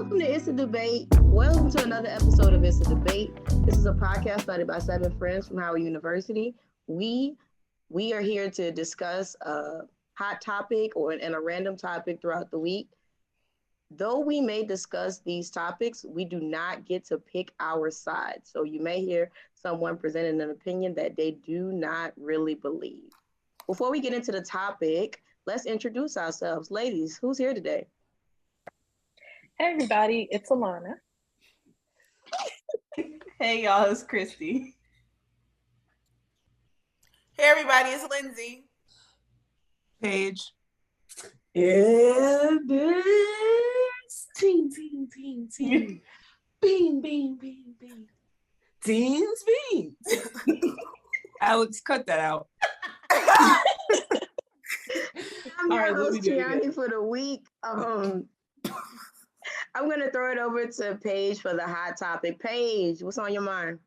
Welcome to Issa Debate. Welcome to another episode of Issa Debate. This is a podcast started by 7 friends from Howard University. We are here to discuss a hot topic and a random topic throughout the week. Though we may discuss these topics, we do not get to pick our side. So you may hear someone presenting an opinion that they do not really believe. Before we get into the topic, let's introduce ourselves. Ladies, who's here today? Hey everybody, it's Alanna. Hey y'all, it's Christy. Hey everybody, it's Lindsey. Paige. Yeah, this team. Bean. Teams. Alex, cut that out. I'm your host, Tianny, for the week. I'm going to throw it over to Paige for the hot topic. Paige, what's on your mind?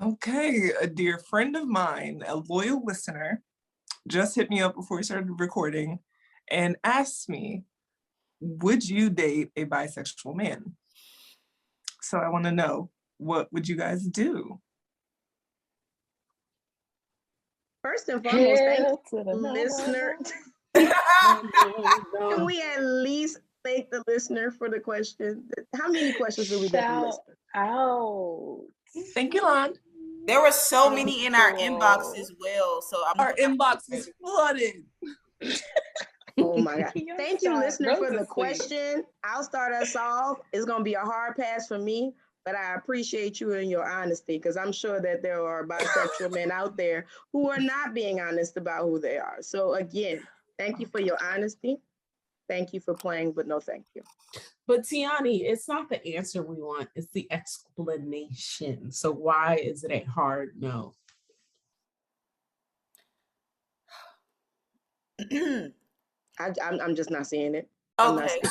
Okay, a dear friend of mine, a loyal listener, just hit me up before we started recording and asked me, would you date a bisexual man? So I want to know, what would you guys do? First and foremost, thank you, listener. Can we at least thank the listener for the question? How many questions did we get from the listener? Out. Thank you, Lon. There were so many in our inbox as well. So our inbox is flooded. Oh my God. Thank you, listener, for the question. I'll start us off. It's going to be a hard pass for me, but I appreciate you and your honesty, because I'm sure that there are bisexual men out there who are not being honest about who they are. So again, thank you for your honesty. Thank you for playing, but no thank you. But Tianny, it's not the answer we want, it's the explanation. So why is it a hard no? I'm just not seeing it. Okay.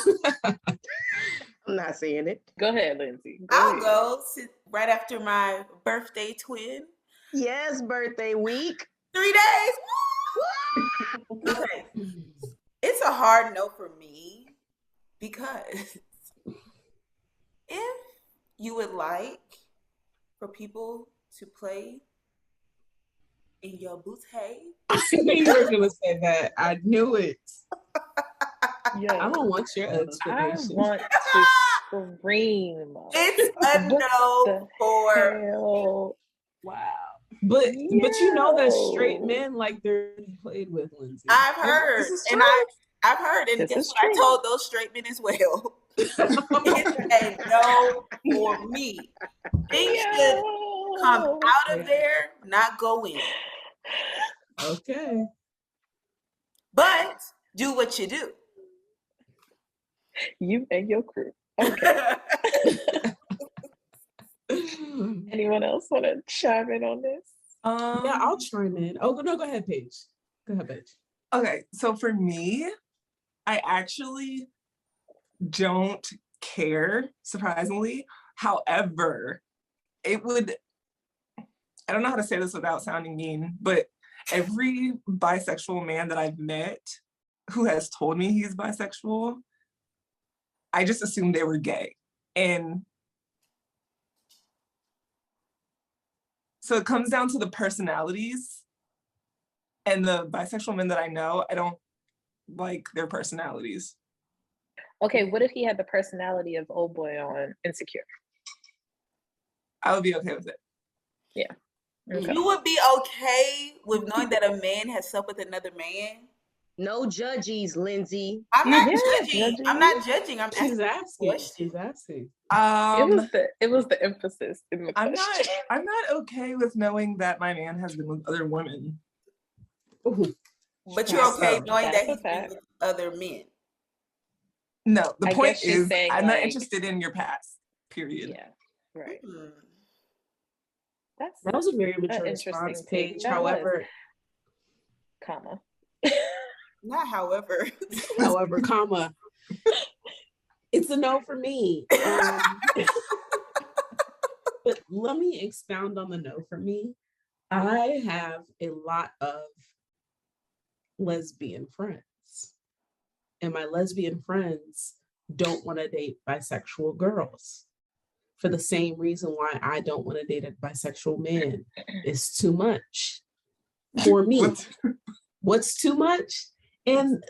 I'm not seeing it. Go ahead, Lindsey. I'll go right after my birthday twin. Yes, birthday week. 3 days. Okay. It's a hard no for me, because if you would like for people to play in your booty. I knew you were going to say that. I knew it. Yeah. I don't want your explanation. I want to scream. It's a no for hell? Wow. But you know that straight men like they're played with, Lindsey. I've heard, I've heard, and guess what? I told those straight men as well. It's a no for me. Things should come out of there, not go in. Okay. But do what you do. You and your crew. Okay. Anyone else want to chime in on this? Yeah, I'll chime in. Oh, no, go ahead, Paige. Go ahead, Paige. Okay, so for me, I actually don't care, surprisingly. However, I don't know how to say this without sounding mean, but every bisexual man that I've met who has told me he's bisexual, I just assumed they were gay. And so it comes down to the personalities, and the bisexual men that I know, I don't like their personalities. Okay, what if he had the personality of old boy on Insecure? I would be okay with it. Yeah. Okay. You would be okay with knowing that a man has slept with another man? No judges, Lindsey. I'm not judging. I'm not judging. I'm She's asking. She's asking. It was the emphasis in the question. I'm not okay with knowing that my man has been with other women. Ooh. But you're okay knowing that he's been with other men. No, the point is, I'm not interested in your past, period. Yeah, right. That was a very mature response, Paige. However, comma. Not however. However, comma. It's a no for me. But let me expound on the no for me. I have a lot of lesbian friends. And my lesbian friends don't want to date bisexual girls for the same reason why I don't want to date a bisexual man. It's too much for me. What's too much? And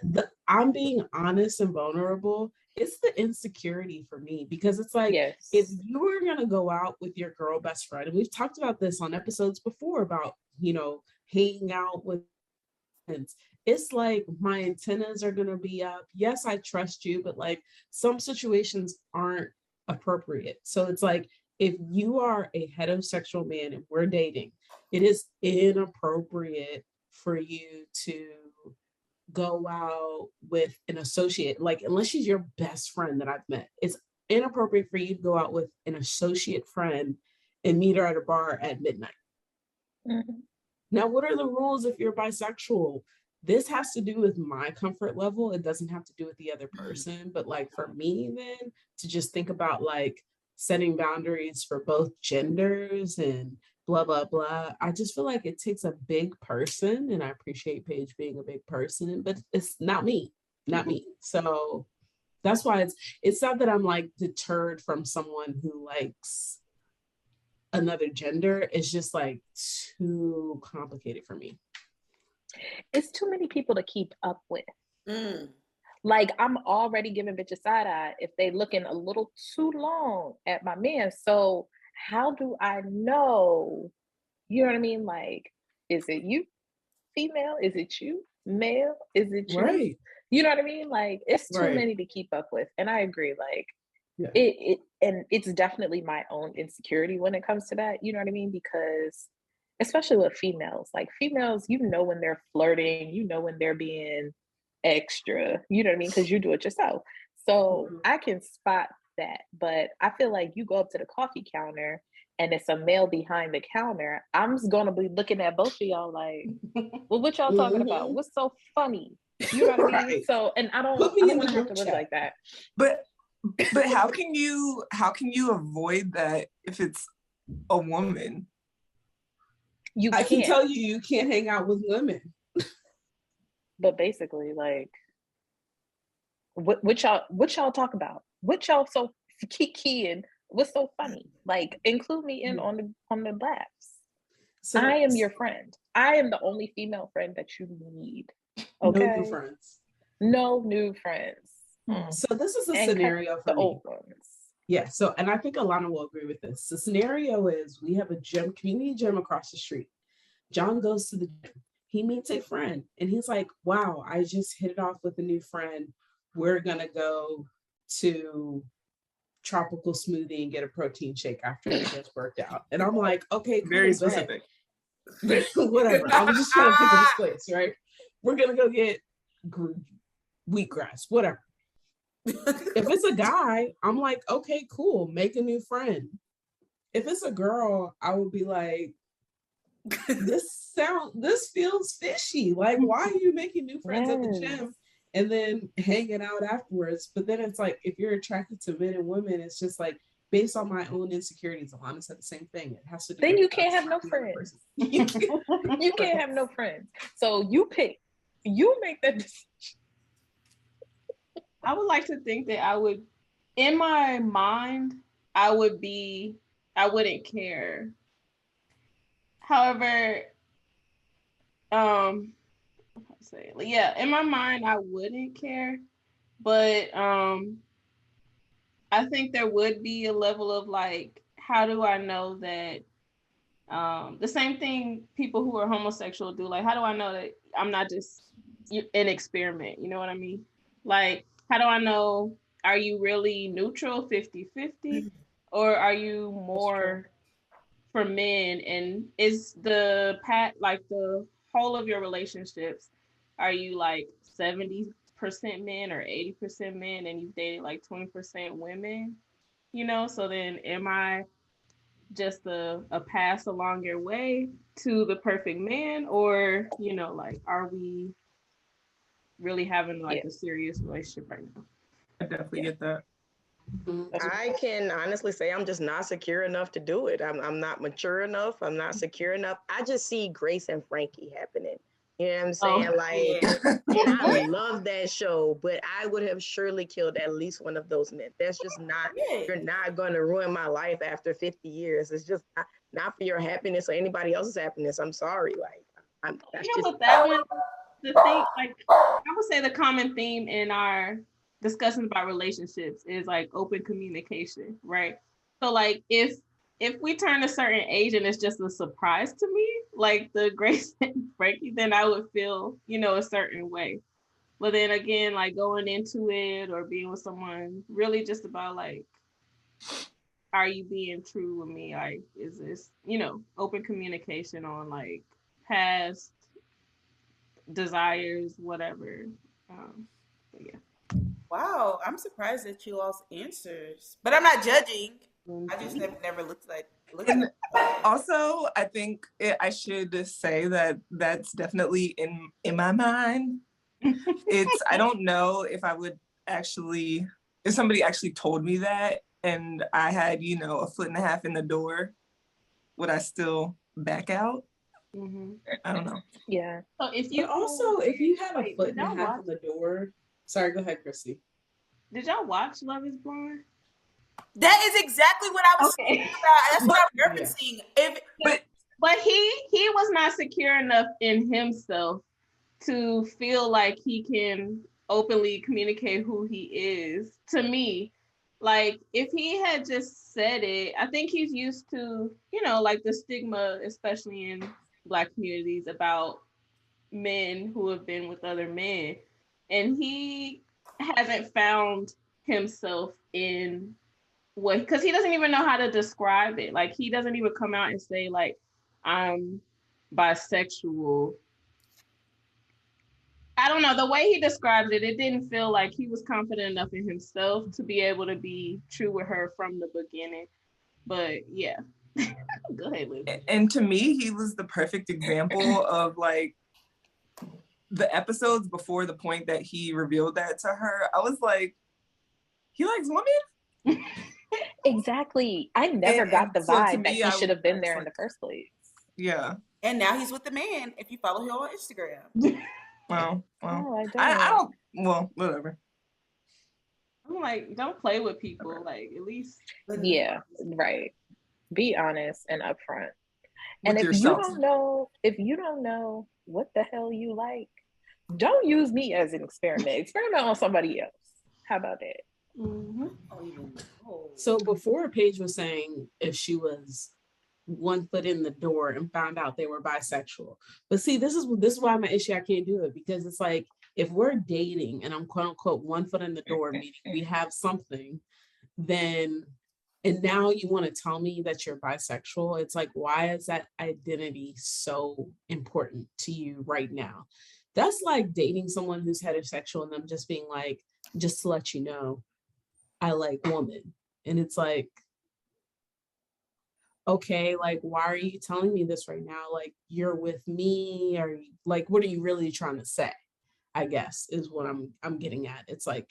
I'm being honest and vulnerable. It's the insecurity for me, because it's like, if you were going to go out with your girl best friend, and we've talked about this on episodes before about, you know, hanging out with friends, it's like my antennas are going to be up. Yes, I trust you, but like some situations aren't appropriate. So it's like, if you are a heterosexual man and we're dating, it is inappropriate for you to go out with an associate, like unless she's your best friend that I've met. It's inappropriate for you to go out with an associate friend and meet her at a bar at midnight. Mm-hmm. Now, what are the rules if you're bisexual? This has to do with my comfort level. It doesn't have to do with the other person. But like for me, then to just think about like setting boundaries for both genders and blah, blah, blah. I just feel like it takes a big person, and I appreciate Paige being a big person, but it's not me. So that's why it's not that I'm like deterred from someone who likes another gender. It's just like too complicated for me. It's too many people to keep up with. Like, I'm already giving bitches side eye if they looking a little too long at my man. So how do I know? You know what I mean? Like, is it you, female? Is it you, male? Is it you? Right. You know what I mean? Like, it's too many to keep up with. And I agree. Like, and it's definitely my own insecurity when it comes to that. You know what I mean? Because especially with females, like females, you know when they're flirting, you know when they're being extra, you know what I mean? Because you do it yourself. So I can spot that. But I feel like you go up to the coffee counter and it's a male behind the counter, I'm just gonna be looking at both of y'all like, well, what y'all talking about? What's so funny? You know what I mean? So, and I don't want to have to live like that. But how can you avoid that if it's a woman? I can tell you can't hang out with women. But basically, like, what y'all talk about? What y'all so kiki, what's so funny? Like, include me in on the laughs. So, I am your friend. I am the only female friend that you need. Okay. No new friends. No new friends. So this is a scenario for the me. Old ones. Yeah. So, and I think Alanna will agree with this. The scenario is we have a community gym across the street. John goes to the gym. He meets a friend and he's like, wow, I just hit it off with a new friend. We're going to go to Tropical Smoothie and get a protein shake after we just worked out. And I'm like, okay, cool, very specific. Whatever. I was just trying to think of this place, right? We're going to go get wheatgrass, whatever. If it's a guy, I'm like, okay, cool, make a new friend. If it's a girl, I would be like, this feels fishy. Like, why are you making new friends at the gym and then hanging out afterwards? But then it's like, if you're attracted to men and women, it's just like based on my own insecurities. Alanna said the same thing. It has to do. Then you can't have no friends. You can't have no friends. So you pick. You make that decision. I would like to think that I would, in my mind, I wouldn't care. However, in my mind, I wouldn't care, but I think there would be a level of like, how do I know that the same thing people who are homosexual do? Like, how do I know that I'm not just an experiment? You know what I mean? Like, how do I know, are you really neutral, 50-50, or are you more for men? And is the whole of your relationships, are you like 70% men or 80% men and you've dated like 20% women? You know, so then am I just a pass along your way to the perfect man? Or, you know, like, are we really having like a serious relationship right now? I definitely get that. I can honestly say I'm just not secure enough to do it. I'm not mature enough. I'm not secure enough. I just see Grace and Frankie happening. You know what I'm saying? And I love that show, but I would have surely killed at least one of those men. That's just not, you're not going to ruin my life after 50 years. It's just not for your happiness or anybody else's happiness. I'm sorry. With that one, the thing, like, I would say the common theme in our discussions about relationships is like open communication, right? So like if we turn a certain age and it's just a surprise to me, like the Grace and Frankie, then I would feel, a certain way. But then again, like going into it or being with someone, really just about like, are you being true with me? Like, is this, open communication on like past desires, whatever. Yeah. Wow, I'm surprised at you all's answers, but I'm not judging. I just have never looked at it. Also, I think I should say that that's definitely in my mind. I don't know if I would actually, if somebody actually told me that and I had, a foot and a half in the door, would I still back out? Mm-hmm. I don't know. Yeah. So if you have a foot and a half in the door, sorry, go ahead, Chrissy. Did y'all watch Love Is Blind? That is exactly what I was saying about. That's what I'm referencing. But he was not secure enough in himself to feel like he can openly communicate who he is. To me, like if he had just said it, I think he's used to, like the stigma, especially in Black communities, about men who have been with other men, and he hasn't found himself in what, because he doesn't even know how to describe it. Like he doesn't even come out and say like, I'm bisexual. I don't know, the way he describes it, it didn't feel like he was confident enough in himself to be able to be true with her from the beginning. But yeah. Go ahead, Liz. And to me, he was the perfect example of like the episodes before the point that he revealed that to her. I was like, he likes women? Exactly. I never got the vibe that he should have been there in the first place. Yeah. And now he's with the man, if you follow him on Instagram. Well, I don't. Well, whatever. I'm like, don't play with people. Like, at least. Yeah, right. Be honest and upfront. And if you don't know what the hell you like, don't use me as an experiment. Experiment on somebody else. How about that? Mm-hmm. So before, Paige was saying if she was one foot in the door and found out they were bisexual. But see, this is why my issue, I can't do it, because it's like, if we're dating and I'm quote unquote 1 foot in the door, meaning we have something, then, and now you want to tell me that you're bisexual. It's like, why is that identity so important to you right now? That's like dating someone who's heterosexual and them just being like, just to let you know, I like women. And it's like, okay, like, why are you telling me this right now? Like, you're with me, or like, what are you really trying to say? I guess is what I'm getting at. It's like,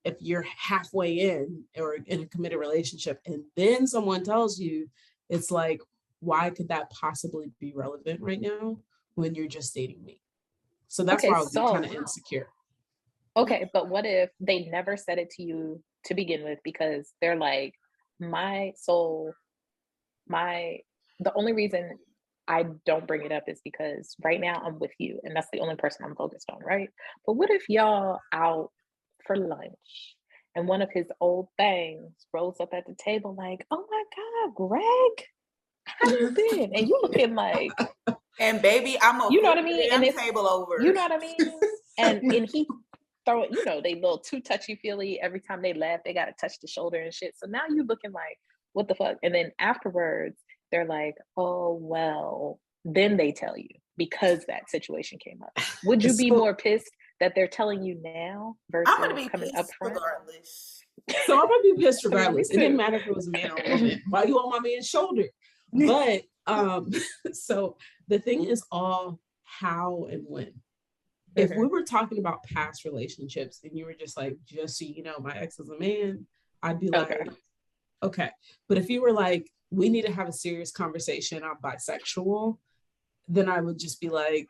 if you're halfway in or in a committed relationship and then someone tells you, it's like, why could that possibly be relevant right now when you're just dating me? So that's why I was kind of insecure. Okay, but what if they never said it to you to begin with, because they're like, the only reason I don't bring it up is because right now I'm with you and that's the only person I'm focused on, right? But what if y'all out for lunch and one of his old things rolls up at the table like, oh my God, Greg, how you been? And you looking like, and baby, I'm a, you know what I mean? And it's table over. You know what I mean? And he throw it, they little too touchy-feely. Every time they laugh, they gotta touch the shoulder and shit. So now you looking like, what the fuck? And then afterwards, they're like, oh, well, then they tell you because that situation came up. Would you be more pissed that they're telling you now versus coming up front? Regardless. So I'm gonna be pissed regardless. It didn't matter if it was a man or a woman. Why you on my man's shoulder? But so the thing is all how and when. If we were talking about past relationships and you were just like, just so you know, my ex is a man, I'd be like, okay. But if you were like, we need to have a serious conversation, I'm bisexual, then I would just be like,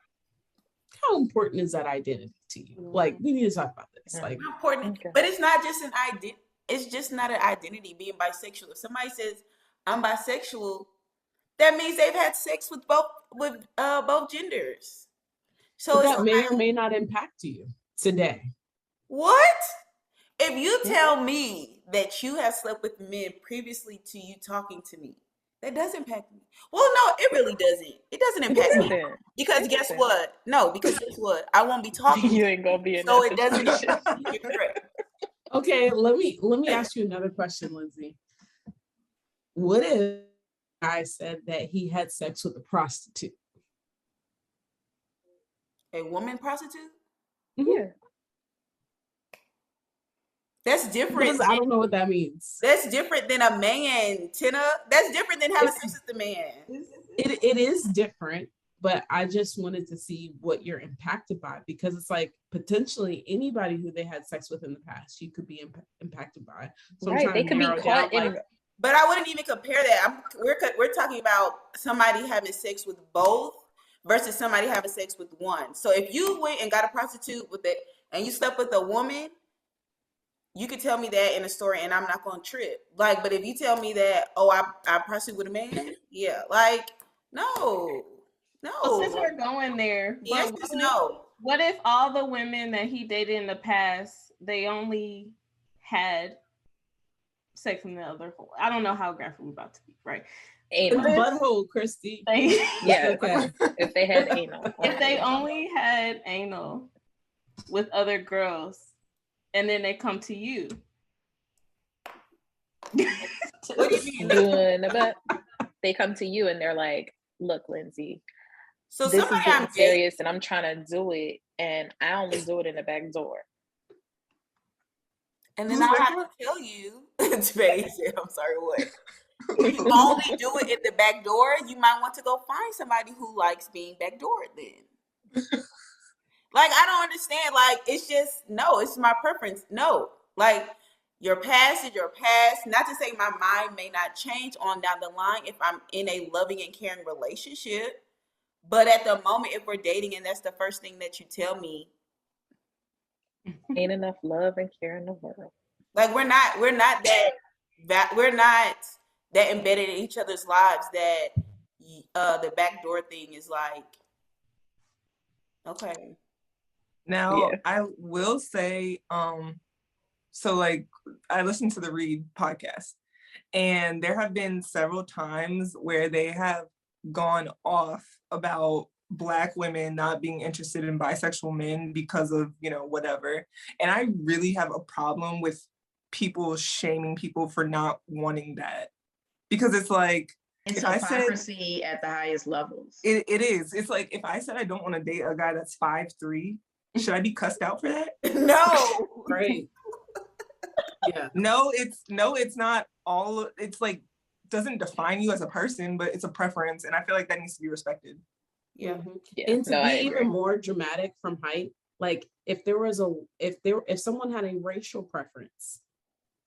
how important is that identity to you? Like, we need to talk about this. Like, how important, but it's not just an identity. It's just not an identity being bisexual. If somebody says I'm bisexual, that means they've had sex with both genders. So that may or may not impact you today. What? If you tell me that you have slept with men previously to you talking to me, that does impact me. Well, no, it really doesn't. It doesn't impact me. Because guess what? No, because guess what? I won't be talking. You ain't gonna be in so that it doesn't. situation. You're correct. Okay, let me ask you another question, Lindsey. What if a guy said that he had sex with a prostitute? A woman prostitute? Yeah. That's different. I don't know what that means. That's different than a man, Tena. That's different than having sex with the man. It is different, but I just wanted to see what you're impacted by, because it's like potentially anybody who they had sex with in the past, you could be impacted by. So right, they could be caught in. But I wouldn't even compare that. We're talking about somebody having sex with both versus somebody having sex with one. So if you went and got a prostitute with it and you slept with a woman, you could tell me that in a story and I'm not going to trip. Like, but if you tell me that, oh, I prostitute with a man, yeah, like, no. Well, since we're going there, yes, no. What if all the women that he dated in the past, they only had sex in the other hole? I don't know how graphic we're about to be, right? Anal. Butthole, Christy. Yeah, okay. If they had anal. If they only had anal with other girls, and then they come to you. What do you mean? They come to you and they're like, look, Lindsey, so this is getting serious and I'm trying to do it, and I only do it in the back door. And then I have to tell you, Paige, I'm sorry, what? If you only do it in the back door, you might want to go find somebody who likes being backdoored then. Like, I don't understand. Like, it's just, no, it's my preference. No. Like, your past is your past. Not to say my mind may not change on down the line if I'm in a loving and caring relationship. But at the moment, if we're dating and that's the first thing that you tell me, ain't enough love and care in the world. Like, we're not that embedded in each other's lives that the backdoor thing is like, okay. Now, I will say, so like I listened to the Read podcast, and there have been several times where they have gone off about Black women not being interested in bisexual men because of, whatever. And I really have a problem with people shaming people for not wanting that. Because it's like, it's hypocrisy at the highest levels. It is. It's like, if I said I don't want to date a guy that's 5'3", should I be cussed out for that? No. Right. Yeah. No, it's not all. It's like, doesn't define you as a person, but it's a preference, and I feel like that needs to be respected. Yeah. Mm-hmm. Yeah. And to be even more dramatic from height, like if someone had a racial preference,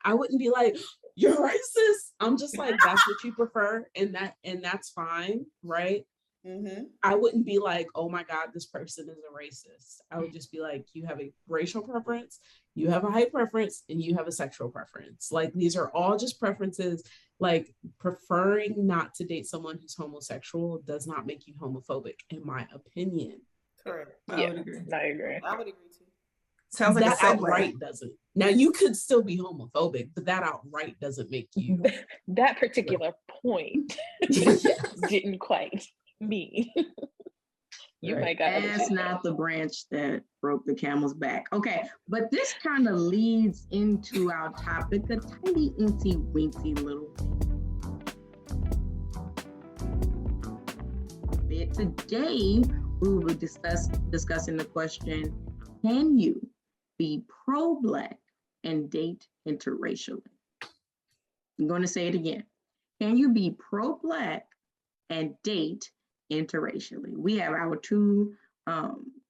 I wouldn't be like, you're racist. I'm just like, that's what you prefer, and that's fine, right? Mm-hmm. I wouldn't be like, oh my God, this person is a racist. I would just be like, you have a racial preference, you have a height preference, and you have a sexual preference. Like, these are all just preferences. Like, preferring not to date someone who's homosexual does not make you homophobic, in my opinion. Correct. I would agree. I would agree too. Sounds like that outright doesn't. Now, you could still be homophobic, but that outright doesn't make you. That particular point didn't quite me. You might got that's not the branch that broke the camel's back. Okay, but this kind of leads into our topic, a tiny incy wincy little bit. Today we will be discussing the question: can you be pro-Black and date interracially? I'm going to say it again. Can you be pro-Black and date interracially? We have our two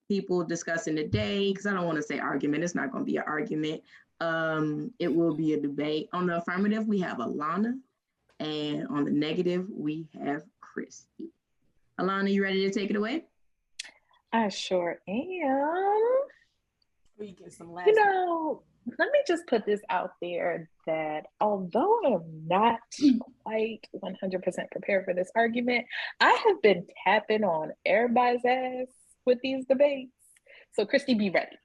people discussing today, because I don't want to say argument. It's not going to be an argument. It will be a debate. On the affirmative, we have Alanna, and on the negative, we have Kristy. Alanna, you ready to take it away? I sure am. We get some last. You know, let me just put this out there that although I'm not quite 100% prepared for this argument, I have been tapping on everybody's ass with these debates. So, Christy, be ready.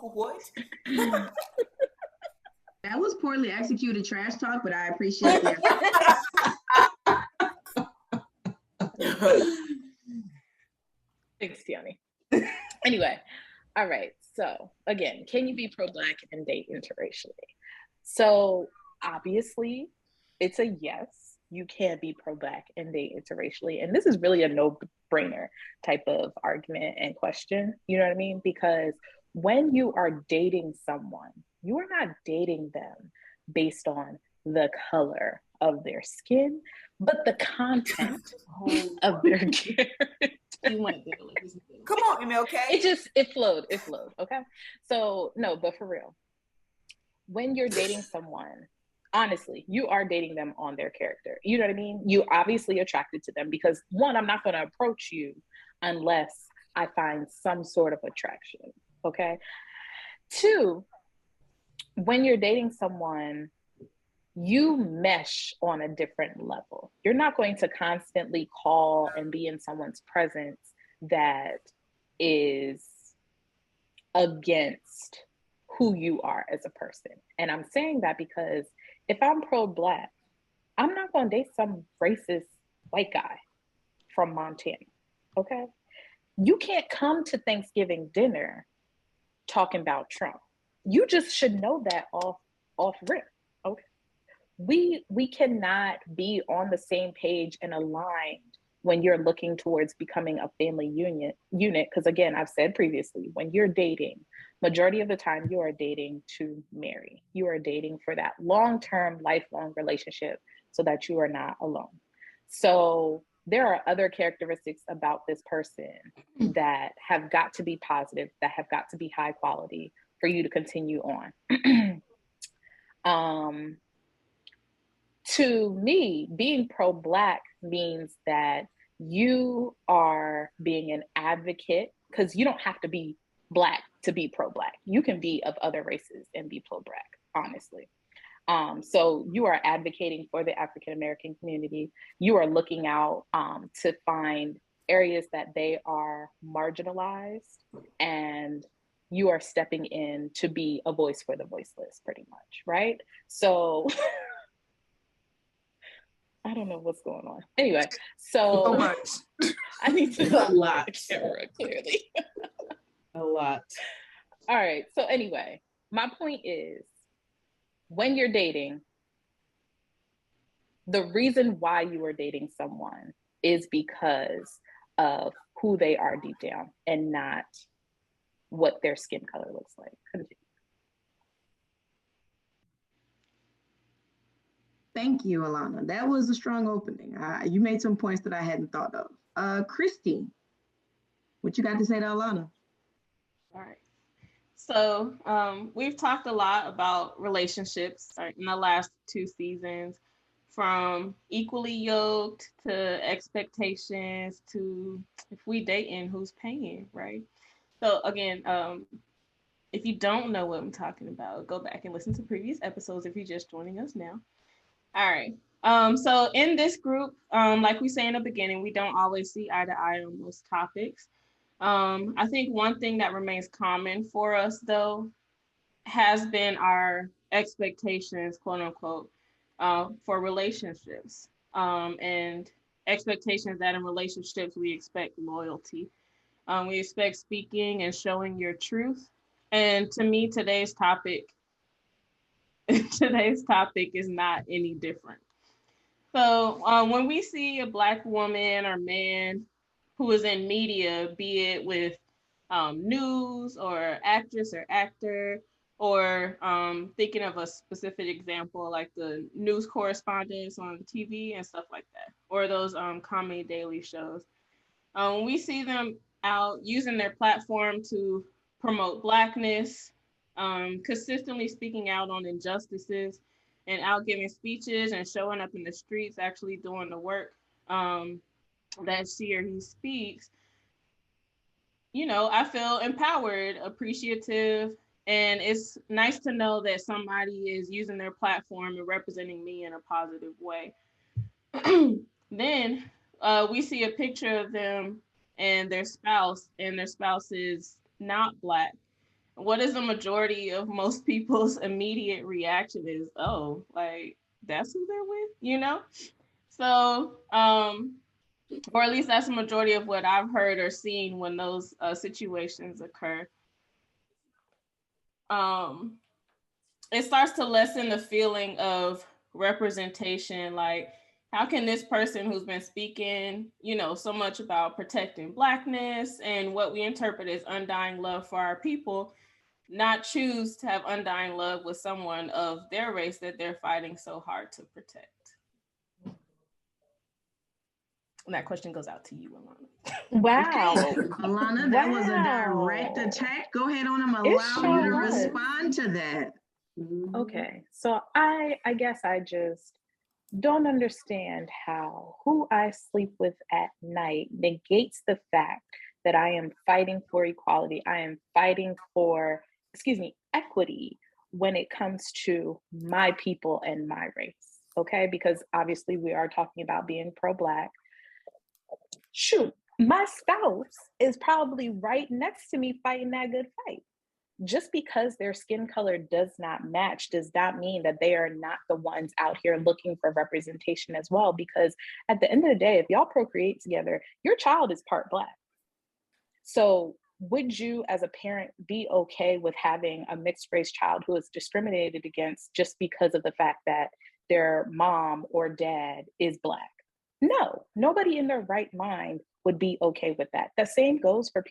What? That was poorly executed trash talk, but I appreciate it. Thanks, Tianny. Anyway, all right. So again, can you be pro-Black and date interracially? So obviously, it's a yes. You can be pro-Black and date interracially, and this is really a no-brainer type of argument and question. You know what I mean? Because when you are dating someone, you are not dating them based on the color of their skin, but the content of their character. You went there. Come on, MLK. It flowed. Okay. So no, but for real, when you're dating someone, honestly, you are dating them on their character. You know what I mean? You obviously attracted to them because one, I'm not going to approach you unless I find some sort of attraction. Okay. Two, when you're dating someone, you mesh on a different level. You're not going to constantly call and be in someone's presence that is against who you are as a person. And I'm saying that because if I'm pro-Black, I'm not going to date some racist white guy from Montana, okay? You can't come to Thanksgiving dinner talking about Trump. You just should know that off rip, okay? We cannot be on the same page and aligned when you're looking towards becoming a family unit. Because again, I've said previously, when you're dating, majority of the time you are dating to marry. You are dating for that long-term, lifelong relationship so that you are not alone. So there are other characteristics about this person that have got to be positive, that have got to be high quality for you to continue on. To me, being pro-Black means that you are being an advocate, because you don't have to be Black to be pro-Black. You can be of other races and be pro-Black, honestly. So you are advocating for the African-American community. You are looking out to find areas that they are marginalized, and you are stepping in to be a voice for the voiceless, pretty much, right? So I don't know what's going on. Anyway, so much. I need to a lot. The camera clearly. A lot. All right. So anyway, my point is, when you're dating, the reason why you are dating someone is because of who they are deep down and not what their skin color looks like. Continue. Thank you, Alanna. That was a strong opening. You made some points that I hadn't thought of. Christy, what you got to say to Alanna? All right. So we've talked a lot about relationships in the last 2 seasons, from equally yoked to expectations to if we dating, who's paying, right? So again, if you don't know what I'm talking about, go back and listen to previous episodes if you're just joining us now. All right. So in this group, like we say in the beginning, we don't always see eye to eye on most topics. I think one thing that remains common for us, though, has been our expectations, quote unquote, for relationships, and expectations that in relationships we expect loyalty. We expect speaking and showing your truth. And to me, today's topic is not any different. So when we see a Black woman or man who is in media, be it with news or actress or actor, or thinking of a specific example like the news correspondents on TV and stuff like that, or those comedy daily shows, we see them out using their platform to promote Blackness, consistently speaking out on injustices, and out giving speeches and showing up in the streets, actually doing the work that she or he speaks. I feel empowered, appreciative, and it's nice to know that somebody is using their platform and representing me in a positive way. Then we see a picture of them and their spouse is not Black. What is the majority of most people's immediate reaction is, oh, like, that's who they're with, So, or at least that's the majority of what I've heard or seen when those situations occur. It starts to lessen the feeling of representation. Like, how can this person who's been speaking, so much about protecting Blackness and what we interpret as undying love for our people, not choose to have undying love with someone of their race that they're fighting so hard to protect? And that question goes out to you, Alanna. Wow. Okay. Alanna, that was a direct attack. Go ahead on. I'm allow you to respond to that. Okay. So I guess I just don't understand how who I sleep with at night negates the fact that I am fighting for equality. I am fighting for, equity when it comes to my people and my race. Okay. Because obviously we are talking about being pro-Black. Shoot, my spouse is probably right next to me fighting that good fight. Just because their skin color does not match does not mean that they are not the ones out here looking for representation as well. Because at the end of the day, if y'all procreate together, your child is part Black. So would you as a parent be okay with having a mixed race child who is discriminated against just because of the fact that their mom or dad is Black? No, nobody in their right mind would be okay with that. The same goes for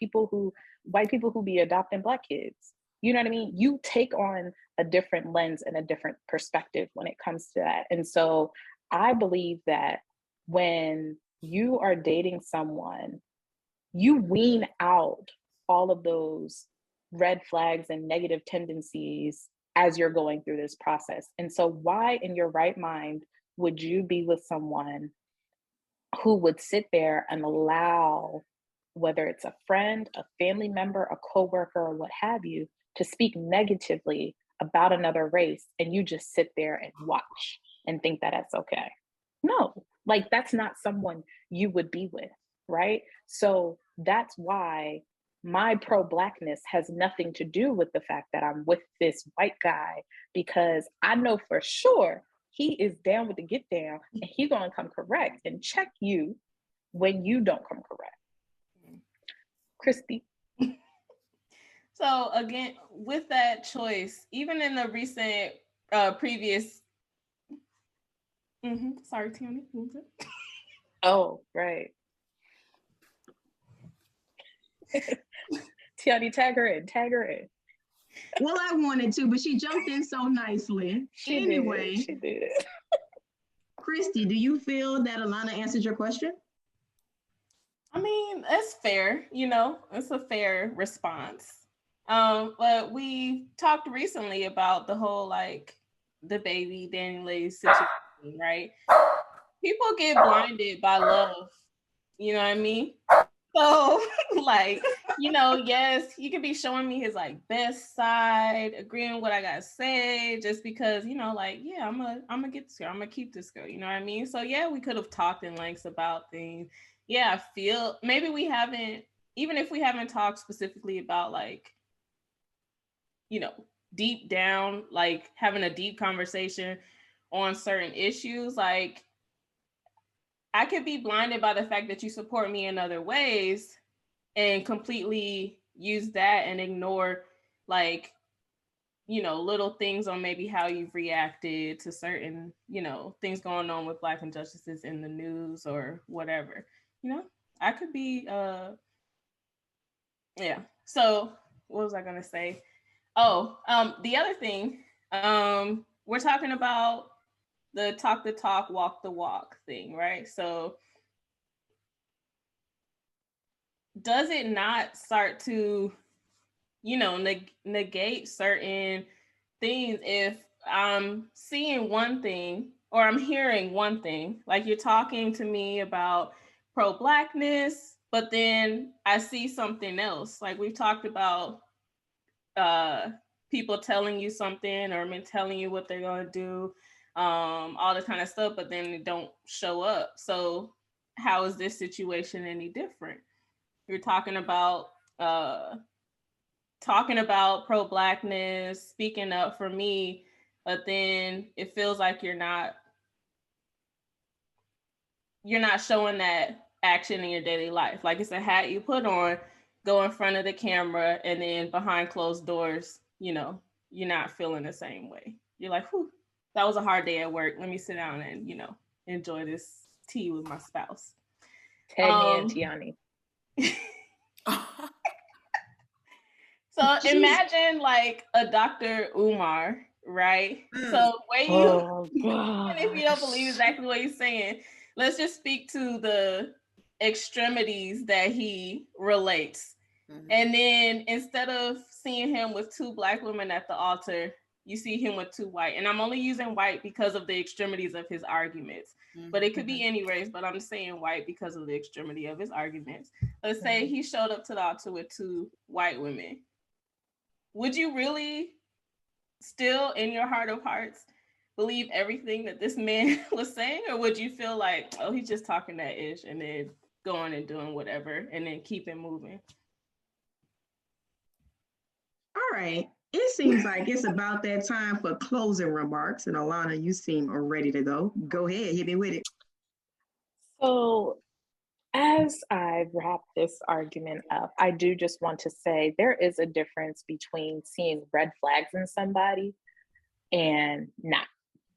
white people who be adopting Black kids. You know what I mean? You take on a different lens and a different perspective when it comes to that. And so I believe that when you are dating someone, you wean out all of those red flags and negative tendencies as you're going through this process. And so why in your right mind would you be with someone who would sit there and allow, whether it's a friend, a family member, a coworker, or what have you, to speak negatively about another race, and you just sit there and watch and think that that's okay? No, like, that's not someone you would be with, right? So that's why my pro-Blackness has nothing to do with the fact that I'm with this white guy, because I know for sure he is down with the get down, and he's gonna come correct and check you when you don't come correct. Christy. So again, with that choice, even in the recent previous, sorry, Tianny. Oh, right. Tianny, tag her in. Well, I wanted to, but she jumped in so nicely. She did. Christy, do you feel that Alanna answered your question? I mean, it's fair, it's a fair response. But we talked recently about the whole, like, the baby Danny Lay's situation, right? People get blinded by love, you know what I mean? So, like, yes, he could be showing me his, like, best side, agreeing with what I gotta say, just because, like, yeah, I'm gonna get this girl, I'm gonna keep this girl, you know what I mean? So, yeah, we could have talked in lengths about things. Yeah, I feel maybe we haven't, even if we haven't talked specifically about, like, deep down, like, having a deep conversation on certain issues, like, I could be blinded by the fact that you support me in other ways and completely use that and ignore, like, little things on maybe how you've reacted to certain, things going on with Black injustices in the news or whatever. I could be, yeah. So what was I gonna say? Oh, the other thing, we're talking about the talk the talk, walk the walk thing, right? So does it not start to, negate certain things if I'm seeing one thing or I'm hearing one thing? Like, you're talking to me about pro-Blackness, but then I see something else. Like we've talked about people telling you something or men telling you what they're going to do, all this kind of stuff, but then they don't show up. So how is this situation any different? You're talking about pro-Blackness, speaking up for me, but then it feels like you're not showing that action in your daily life. Like it's a hat you put on, go in front of the camera, and then behind closed doors, you're not feeling the same way. You're like, whew, that was a hard day at work. Let me sit down and, enjoy this tea with my spouse. Tena and Tianny. So imagine like a Dr. Umar, right? So and if you don't believe exactly what he's saying, let's just speak to the extremities that he relates. Mm-hmm. And then instead of seeing him with 2 Black women at the altar, you see him with 2 white. And I'm only using white because of the extremities of his arguments. Mm-hmm. But it could be any race, but I'm saying white because of the extremity of his arguments. Let's say he showed up to the altar with 2 white women. Would you really still, in your heart of hearts, believe everything that this man was saying? Or would you feel like, oh, he's just talking that ish and then going and doing whatever and then keep it moving? All right. It seems like it's about that time for closing remarks. And Alanna, you seem ready to go. Go ahead, hit me with it. So as I wrap this argument up, I do just want to say there is a difference between seeing red flags in somebody and not,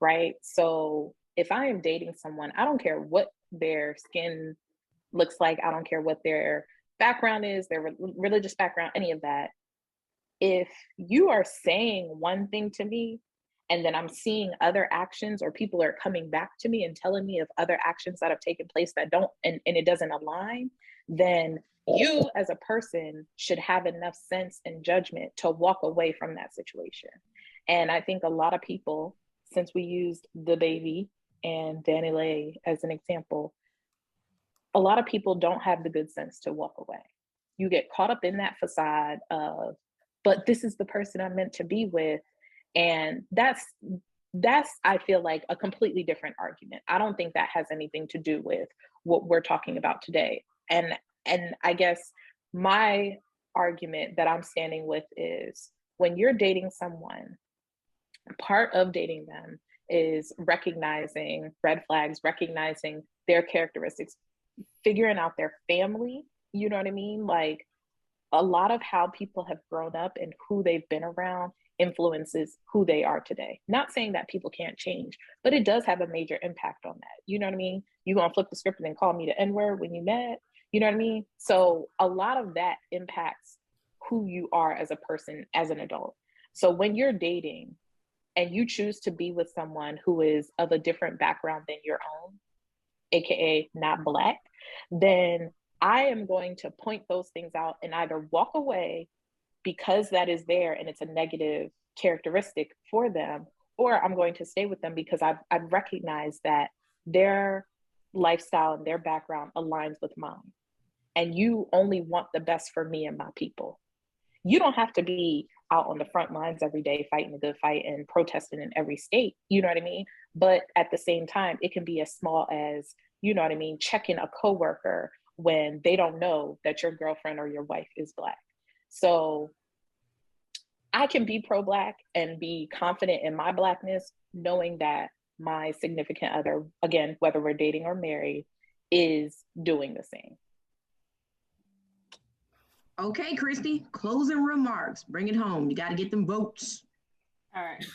right? So if I am dating someone, I don't care what their skin looks like. I don't care what their background is, their religious background, any of that. If you are saying one thing to me and then I'm seeing other actions, or people are coming back to me and telling me of other actions that have taken place that don't, and it doesn't align, then you as a person should have enough sense and judgment to walk away from that situation. And I think a lot of people, since we used the baby and Danny Lay as an example, a lot of people don't have the good sense to walk away. You get caught up in that facade of, but this is the person I'm meant to be with. And that's I feel like a completely different argument. I don't think that has anything to do with what we're talking about today. And I guess my argument that I'm standing with is, when you're dating someone, part of dating them is recognizing red flags, recognizing their characteristics, figuring out their family, you know what I mean? Like, a lot of how people have grown up and who they've been around influences who they are today. Not saying that people can't change, but it does have a major impact on that. You know what I mean? You gonna flip the script and then call me the N-word when you mad? You know what I mean? So a lot of that impacts who you are as a person, as an adult. So when you're dating and you choose to be with someone who is of a different background than your own, AKA not Black, then I am going to point those things out and either walk away because that is there and it's a negative characteristic for them, or I'm going to stay with them because I've recognized that their lifestyle and their background aligns with mine. And you only want the best for me and my people. You don't have to be out on the front lines every day fighting a good fight and protesting in every state, you know what I mean? But at the same time, it can be as small as, you know what I mean, checking a coworker when they don't know that your girlfriend or your wife is Black. So I can be pro-Black and be confident in my Blackness, knowing that my significant other, again, whether we're dating or married, is doing the same. Okay, Christy, closing remarks. Bring it home. You got to get them votes. All right.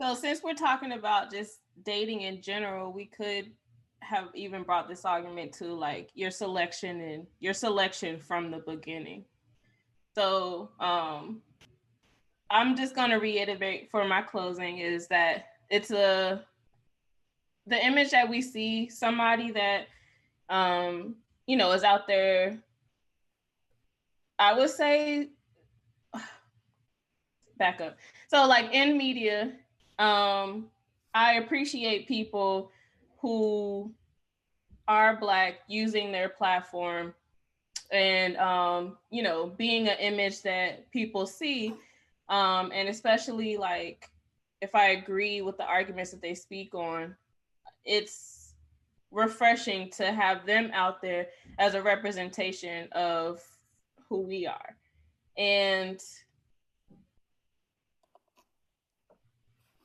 So since we're talking about just dating in general, we could have even brought this argument to like your selection from the beginning. So I'm just going to reiterate for my closing is that it's the image that we see, somebody that is out there. I would say back up. So like in media, I appreciate people who are Black using their platform and you know, being an image that people see, and especially like if I agree with the arguments that they speak on, it's refreshing to have them out there as a representation of who we are. And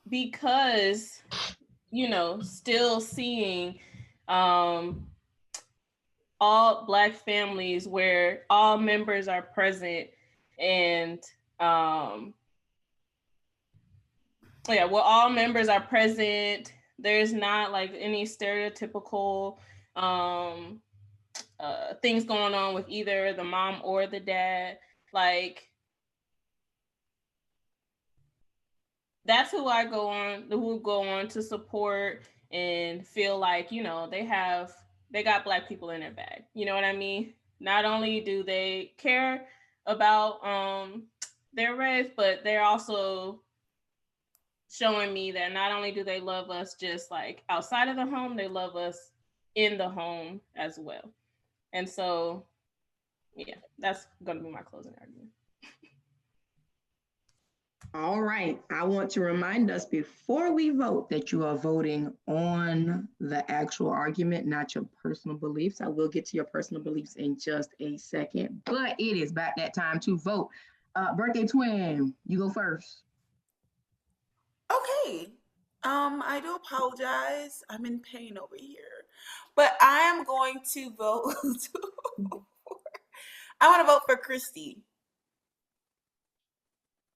because, you know, still seeing all Black families where all members are present and where all members are present, there's not like any stereotypical things going on with either the mom or the dad. Like, that's who go on to support and feel like, you know, they got Black people in their bag. You know what I mean? Not only do they care about their race, but they're also showing me that not only do they love us just like outside of the home, they love us in the home as well. And so, yeah, that's going to be my closing argument. All right. I want to remind us before we vote that you are voting on the actual argument, not your personal beliefs. I will get to your personal beliefs in just a second, but it is about that time to vote. Birthday twin, you go first. Okay. I do apologize. I'm in pain over here, but I am going to vote. I want to vote for Christy.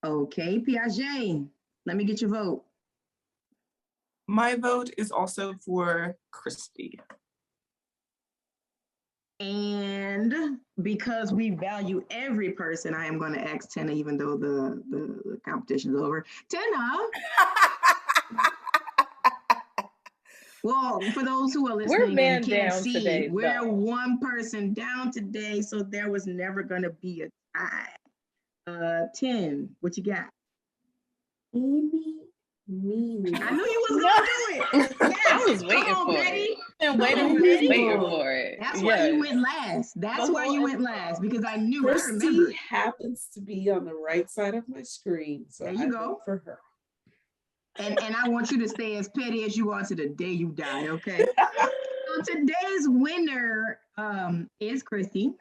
Okay, Piaget, let me get your vote. My vote is also for Christy. And because we value every person, I am going to ask Tena, even though the competition is over. Tena. Well, for those who are listening and can't see, today, we're one person down today, so there was never going to be a tie. 10, what you got? Me. I knew you was gonna do it. Yes. I was waiting for it. And waiting for it. That's why you went last. That's why you went last, because I knew. Christy happens to be on the right side of my screen, so there you go for her. And I want you to stay as petty as you are to the day you die. Okay. So today's winner is Christy.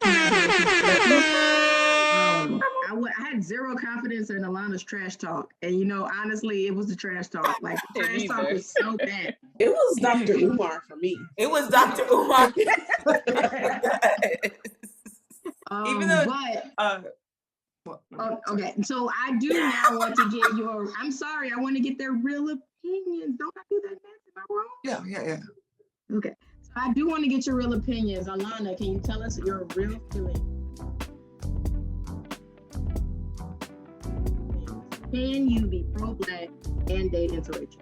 I had zero confidence in Alanna's trash talk. And, you know, honestly, it was the trash talk. Like, the trash talk was so bad. It was Dr. Umar for me. It was Dr. Umar. Even though... okay, so I do now want to get your... I'm sorry, I want to get their real opinions. Don't I do that next? Am I wrong? Yeah. Okay, so I do want to get your real opinions. Alanna, can you tell us your real feeling? Can you be pro-Black and date interracial?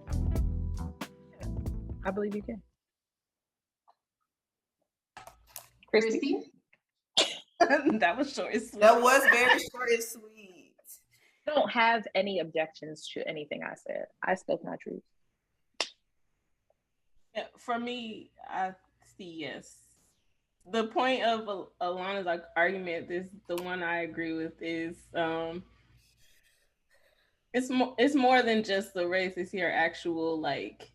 I believe you can. Christy? That was short and sweet. That was very short and sweet. I don't have any objections to anything I said. I spoke my truth. Yeah, for me, I see yes. The point of Alanna's argument, is the one I agree with, is it's more than just the race. It's your actual, like,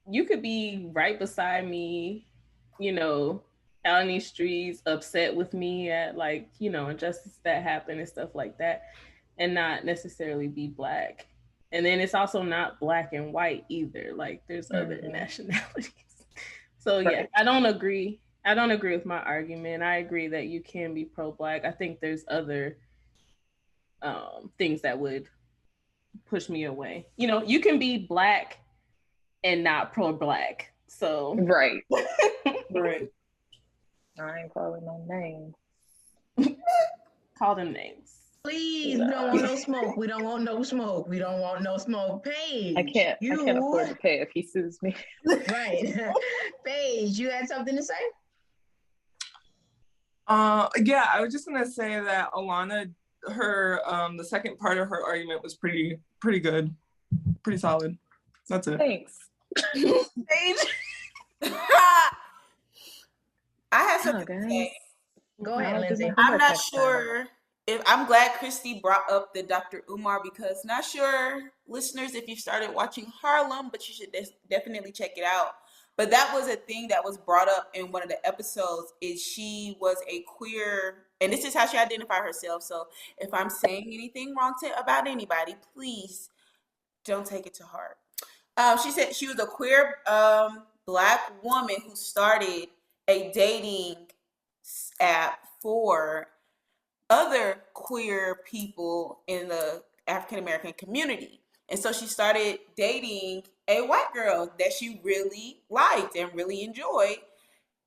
you could be right beside me, you know, out in these streets, upset with me at, like, you know, injustice that happened and stuff like that, and not necessarily be Black. And then it's also not Black and white either. Like, there's other nationalities. So yeah, I don't agree with my argument. I agree that you can be pro-Black. I think there's other things that would push me away. You know, you can be Black and not pro-Black. So right. Right. I ain't calling no names. Call them names. Please, we don't want no smoke. We don't want no smoke. We don't want no smoke. Paige, I can't afford to pay if he sues me. Right. Paige, you had something to say? Yeah, I was just gonna say that Alanna, her the second part of her argument was pretty good, pretty solid. That's it. Thanks. Paige. I have something to say. Go ahead, Lindsey. I'm not sure if I'm glad Christy brought up the Dr. Umar, because not sure, listeners, if you started watching Harlem, but you should definitely check it out. But that was a thing that was brought up in one of the episodes, is she was a queer, and this is how she identified herself. So if I'm saying anything wrong about anybody, please don't take it to heart. She said she was a queer Black woman who started a dating app for other queer people in the African American community. And so she started dating a white girl that she really liked and really enjoyed.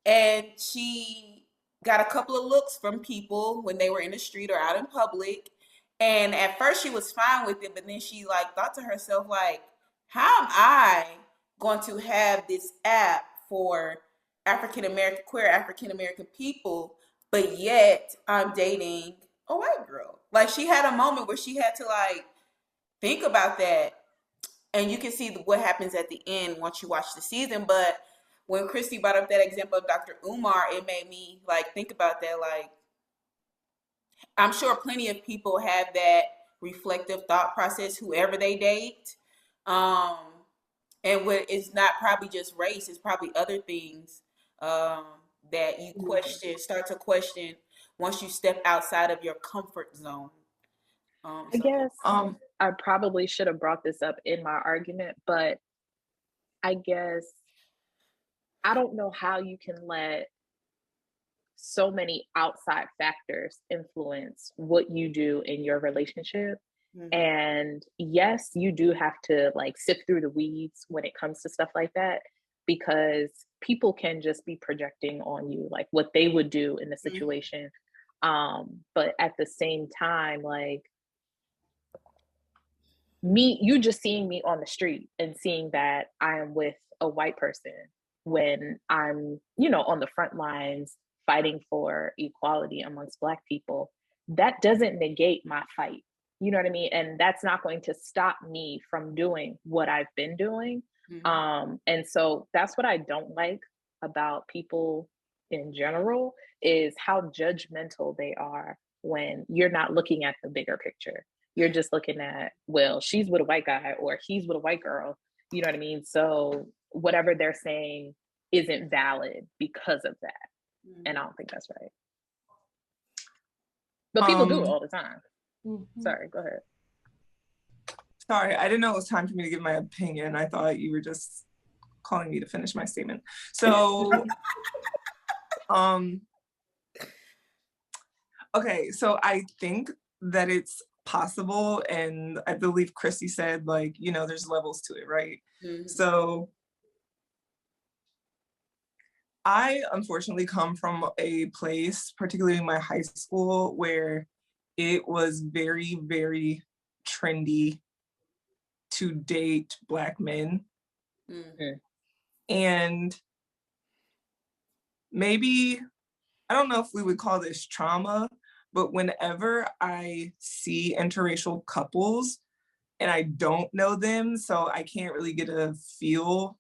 And she got a couple of looks from people when they were in the street or out in public. And at first she was fine with it, but then she like thought to herself, like, how am I going to have this app for queer African American people, but yet I'm dating a white girl? Like, she had a moment where she had to like think about that. And you can see what happens at the end once you watch the season. But when Christy brought up that example of Dr. Umar, it made me like think about that. Like, I'm sure plenty of people have that reflective thought process, whoever they date. And it's not probably just race, it's probably other things that you start to question once you step outside of your comfort zone. I guess I probably should have brought this up in my argument, but I guess I don't know how you can let so many outside factors influence what you do in your relationship. Mm-hmm. And yes, you do have to like sift through the weeds when it comes to stuff like that, because people can just be projecting on you like what they would do in the situation. Mm-hmm. But at the same time, like you just seeing me on the street and seeing that I am with a white person when I'm, on the front lines fighting for equality amongst Black people, that doesn't negate my fight. You know what I mean? And that's not going to stop me from doing what I've been doing. Mm-hmm. And so that's what I don't like about people in general, is how judgmental they are when you're not looking at the bigger picture. You're just looking at, well, she's with a white guy or he's with a white girl. You know what I mean? So whatever they're saying isn't valid because of that. Mm-hmm. And I don't think that's right. But people do it all the time. Mm-hmm. Sorry, go ahead. Sorry, I didn't know it was time for me to give my opinion. I thought you were just calling me to finish my statement. So, okay, so I think that it's possible, and I believe Christy said, like, there's levels to it, right? Mm-hmm. So I unfortunately come from a place, particularly in my high school, where it was very, very trendy to date Black men. Mm-hmm. And maybe, I don't know if we would call this trauma, but whenever I see interracial couples and I don't know them, so I can't really get a feel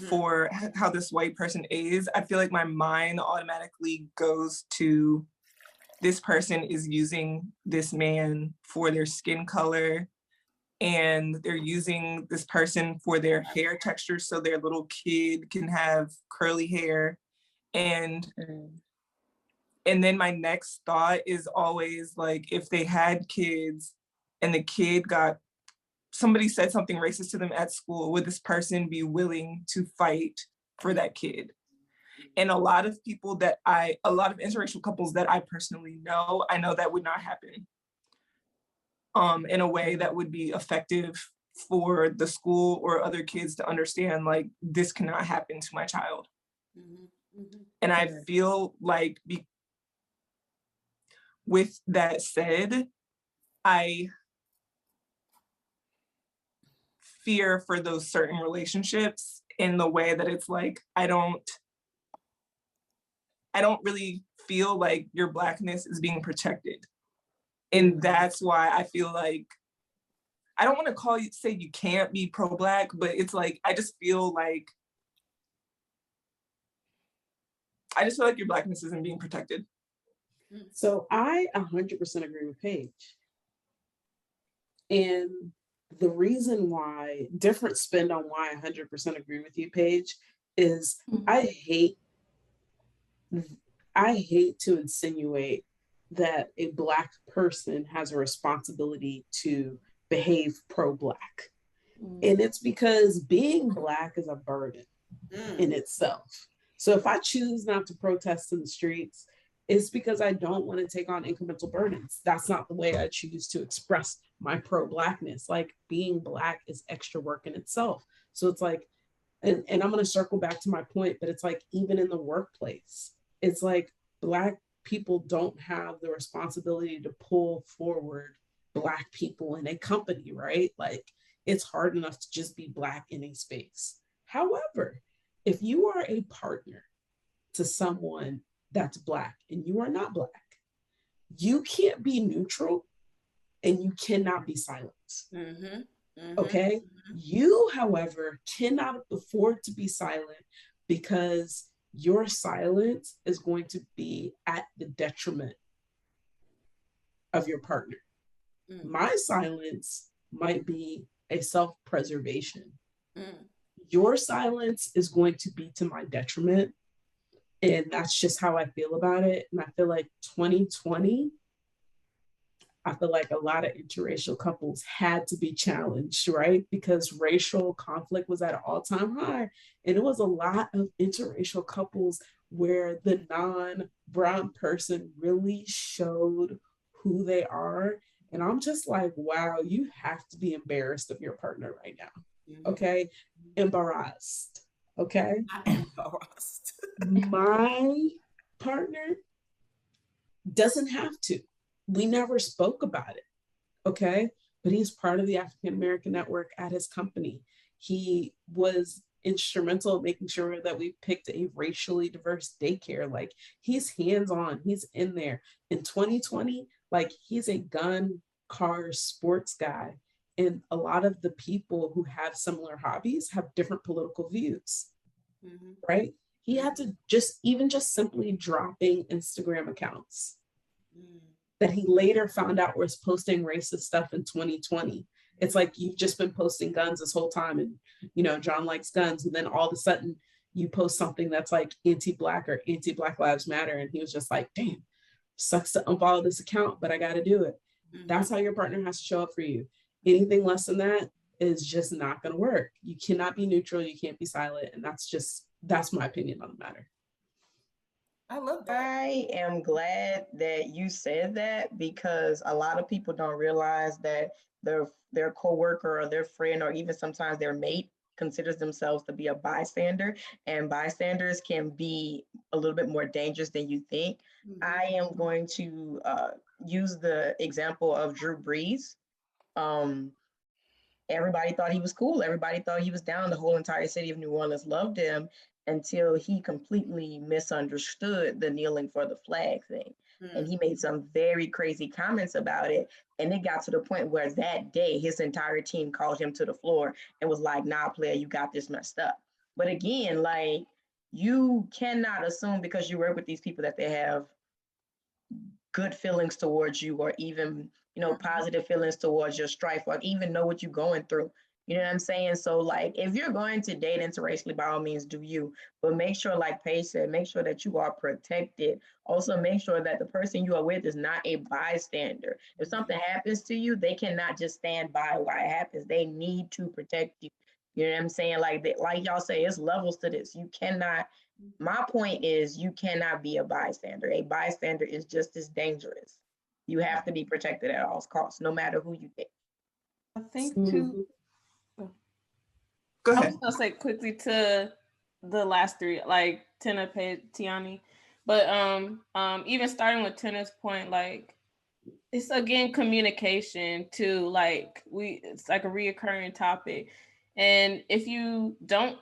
for how this white person is, I feel like my mind automatically goes to, this person is using this man for their skin color, and they're using this person for their hair texture so their little kid can have curly hair. And then my next thought is always like, if they had kids and the kid somebody said something racist to them at school, would this person be willing to fight for that kid? And a lot of interracial couples that I personally know, I know that would not happen in a way that would be effective for the school or other kids to understand, like, this cannot happen to my child. Mm-hmm. Mm-hmm. And I feel like with that said, I fear for those certain relationships in the way that it's like, I don't really feel like your Blackness is being protected. And that's why I feel like, I don't want to say you can't be pro-Black, but it's like, I just feel like your Blackness isn't being protected. So I 100% agree with Paige. And the reason why, different spin on why I 100% agree with you, Paige, is I hate to insinuate that a Black person has a responsibility to behave pro-Black. And it's because being Black is a burden in itself. So if I choose not to protest in the streets, it's because I don't want to take on incremental burdens. That's not the way I choose to express my pro-Blackness. Like, being Black is extra work in itself. So it's like, and I'm going to circle back to my point, but it's like, even in the workplace, it's like Black people don't have the responsibility to pull forward Black people in a company, right? Like, it's hard enough to just be Black in a space. However, if you are a partner to someone that's Black and you are not Black, you can't be neutral and you cannot be silent. Okay? You, however, cannot afford to be silent, because your silence is going to be at the detriment of your partner. My silence might be a self-preservation. Your silence is going to be to my detriment. And that's just how I feel about it. And I feel like 2020, I feel like a lot of interracial couples had to be challenged, right? Because racial conflict was at an all-time high. And it was a lot of interracial couples where the non-brown person really showed who they are. And I'm just like, wow, you have to be embarrassed of your partner right now. Okay? Embarrassed. Okay? Embarrassed. My partner doesn't have to. We never spoke about it. Okay? But he's part of the African American network at his company. He was instrumental in making sure that we picked a racially diverse daycare. Like, he's hands-on, he's in there. In 2020, like, he's a gun, car, sports guy. And a lot of the people who have similar hobbies have different political views, right? He had to just simply dropping Instagram accounts that he later found out was posting racist stuff in 2020. It's like, you've just been posting guns this whole time, and, you know, John likes guns. And then all of a sudden you post something that's like anti-Black or anti-Black Lives Matter. And he was just like, damn, sucks to unfollow this account, but I got to do it. That's how your partner has to show up for you. Anything less than that is just not going to work. You cannot be neutral. You can't be silent. And that's my opinion on the matter. I love that. I am glad that you said that, because a lot of people don't realize that their coworker or their friend or even sometimes their mate considers themselves to be a bystander, and bystanders can be a little bit more dangerous than you think. I am going to use the example of Drew Brees. Everybody thought he was cool. Everybody thought he was down. The whole entire city of New Orleans loved him, until he completely misunderstood the kneeling for the flag thing. And he made some very crazy comments about it. And it got to the point where that day, his entire team called him to the floor and was like, nah, player, you got this messed up. But again, like, you cannot assume because you work with these people that they have good feelings towards you, or even, you know, positive feelings towards your strife, or even know what you're going through. You know what I'm saying? So, like, if you're going to date interracially, by all means, do you. But make sure, like Paige said, make sure that you are protected. Also, make sure that the person you are with is not a bystander. If something happens to you, they cannot just stand by while it happens. They need to protect you. You know what I'm saying? Like y'all say, it's levels to this. You cannot, my point is, you cannot be a bystander. A bystander is just as dangerous. You have to be protected at all costs, no matter who you date. I think too. Go ahead. I was gonna say quickly to the last three, like Tena, Paige, Tianny, but even starting with Tena's point, like, it's again communication too. Like, it's like a reoccurring topic, and if you don't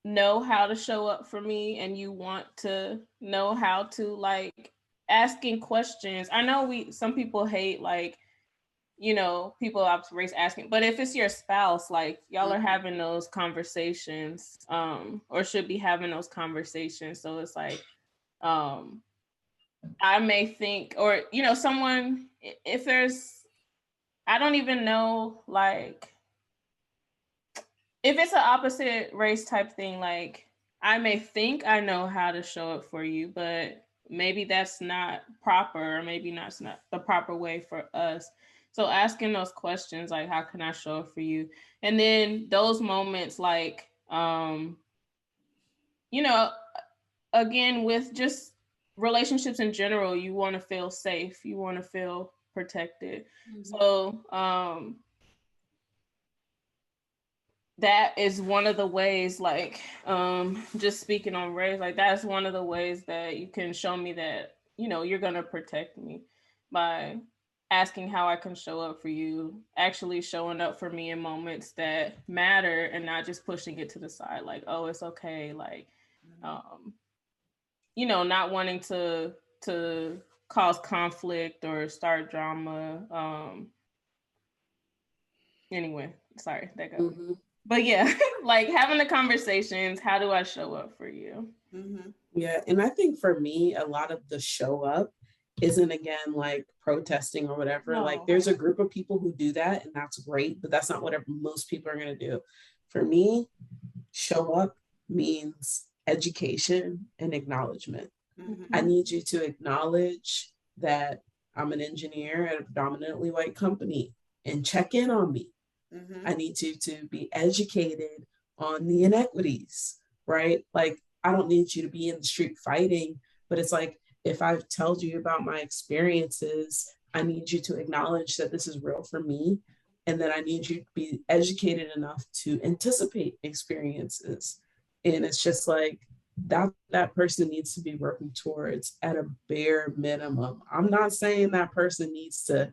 know how to show up for me and you want to know how to, like, asking questions. I know some people hate, like, you know, people of race asking, but if it's your spouse, like, y'all are having those conversations, or should be having those conversations. So it's like, I may think, or, you know, someone, if there's, I don't even know, like, if it's an opposite race type thing, like, I may think I know how to show up for you, but maybe that's not proper, or maybe that's not the proper way for us. So asking those questions, like, how can I show up for you? And then those moments, like, you know, again, with just relationships in general, you want to feel safe, you want to feel protected. So that is one of the ways, like, just speaking on race, like, that's one of the ways that you can show me that, you know, you're going to protect me, by asking how I can show up for you, actually showing up for me in moments that matter, and not just pushing it to the side, like, oh, it's okay, like, you know, not wanting to cause conflict or start drama. Anyway, sorry, that got me. But yeah, like, having the conversations, how do I show up for you? Yeah, and I think for me, a lot of the show up isn't, again, like protesting or whatever. No. Like, there's a group of people who do that, and that's great, but that's not what most people are going to do. For me, show up means education and acknowledgement. I need you to acknowledge that I'm an engineer at a predominantly white company and check in on me. I need you to be educated on the inequities, right? Like, I don't need you to be in the street fighting, but it's like, if I've told you about my experiences, I need you to acknowledge that this is real for me. And then I need you to be educated enough to anticipate experiences. And it's just like, that person needs to be working towards at a bare minimum. I'm not saying that person needs to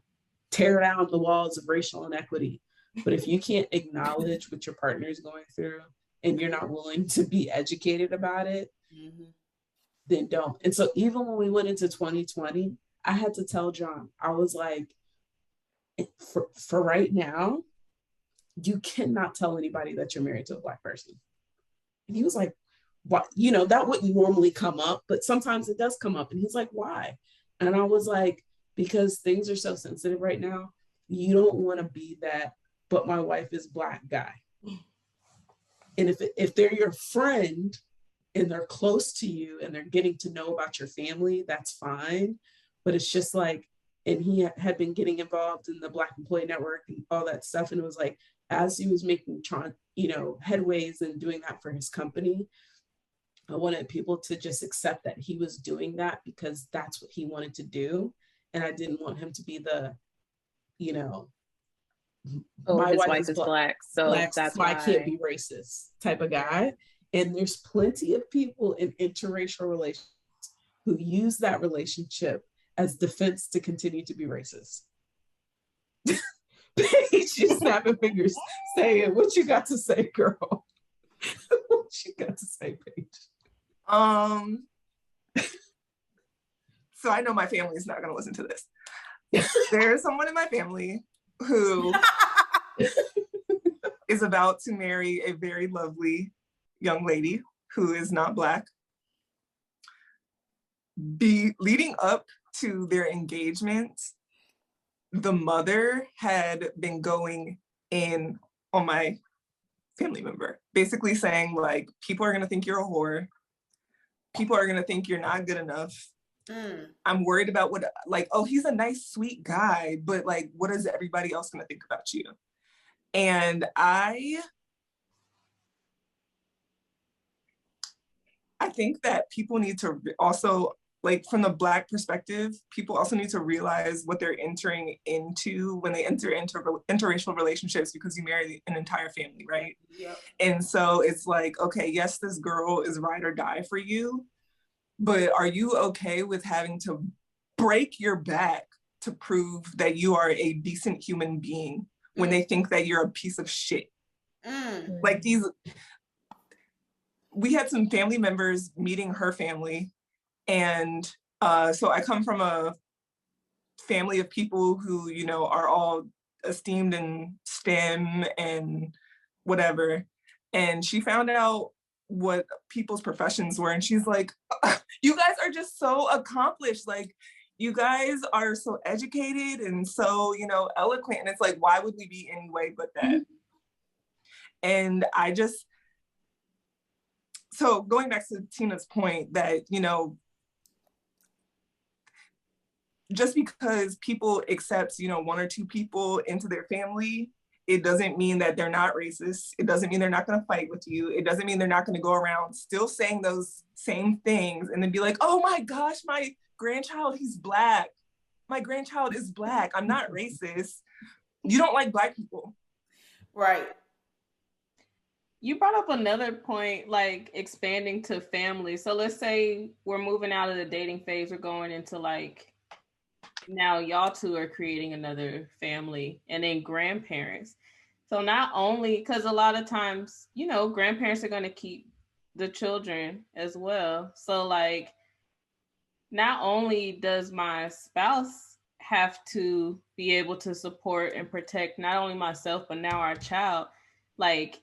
tear down the walls of racial inequity, but if you can't acknowledge what your partner is going through and you're not willing to be educated about it, then don't. And so even when we went into 2020, I had to tell John, I was like, for right now, you cannot tell anybody that you're married to a Black person. And he was like, what? You know, that wouldn't normally come up, but sometimes it does come up. And he's like, why? And I was like, because things are so sensitive right now. You don't want to be that, but my wife is Black guy. And if they're your friend and they're close to you and they're getting to know about your family, that's fine. But it's just like, and he had been getting involved in the Black Employee Network and all that stuff. And it was like, as he was making, headways and doing that for his company, I wanted people to just accept that he was doing that because that's what he wanted to do. And I didn't want him to be the, my wife is Black, so that's why I can't be racist type of guy. And there's plenty of people in interracial relationships who use that relationship as defense to continue to be racist. Paige, you snapping fingers. Say it. What you got to say, girl? What you got to say, Paige? So I know my family is not going to listen to this. There's someone in my family who is about to marry a very lovely young lady who is not Black. Leading up to their engagement, the mother had been going in on my family member, basically saying, like, people are going to think you're a whore. People are going to think you're not good enough. I'm worried about what, like, oh, he's a nice, sweet guy, but like, what is everybody else going to think about you? And I think that people need to also, like, from the Black perspective, people also need to realize what they're entering into when they enter into interracial relationships, because you marry an entire family, right? Yep. And so it's like, okay, yes, this girl is ride or die for you, but are you okay with having to break your back to prove that you are a decent human being when they think that you're a piece of shit? Like, we had some family members meeting her family. And so I come from a family of people who, are all esteemed in STEM and whatever. And she found out what people's professions were. And she's like, you guys are just so accomplished. Like, you guys are so educated and so, you know, eloquent. And it's like, why would we be any way but that? Mm-hmm. And I just, so going back to Tina's point that, you know, just because people accept, you know, one or two people into their family, it doesn't mean that they're not racist. It doesn't mean they're not going to fight with you. It doesn't mean they're not going to go around still saying those same things and then be like, oh my gosh, my grandchild, he's Black. My grandchild is Black. I'm not racist. You don't like Black people. Right. You brought up another point, like expanding to family. So let's say we're moving out of the dating phase. We're going into like, now y'all two are creating another family, and then grandparents. So not only, because a lot of times, you know, grandparents are going to keep the children as well. So like, not only does my spouse have to be able to support and protect not only myself, but now our child, like